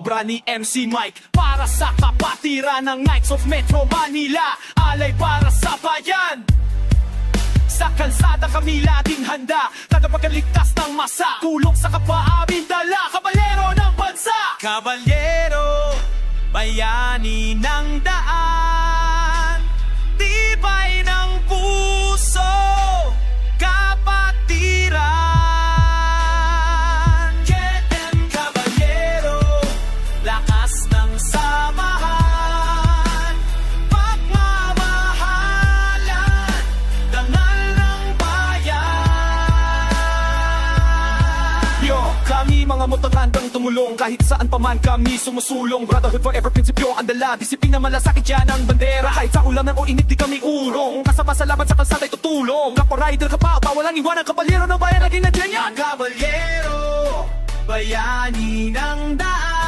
obra ni MC Mike para sa kapatiran ng Knights of Metro Manila. Alay para sa bayan. Sa kalsada kami laging handa, tagapagligtas ng masa, tulong sa kapwa aming dala, kabalyero ng bansa. Kabalyero, bayani ng daan, tibay ng puso, kapatiran. Get them, kabalyero, lakas ng samahan, pagmamahalan, dangal ng bayan. Yo, kami mga motorandang tumulong, kahit saan pa man kami sumusulong. Brotherhood forever, prinsipyo ang dala, disiplina malasakit yan ang bandera. Kahit sa ulan o init di kami urong, kasama sa laban sa kalsada tutulong. Kapwa rider ka pa, bawal ang iwan ang kabalyero ng bayan, laging nandiyan yan. Kabalyero, bayani ng daan,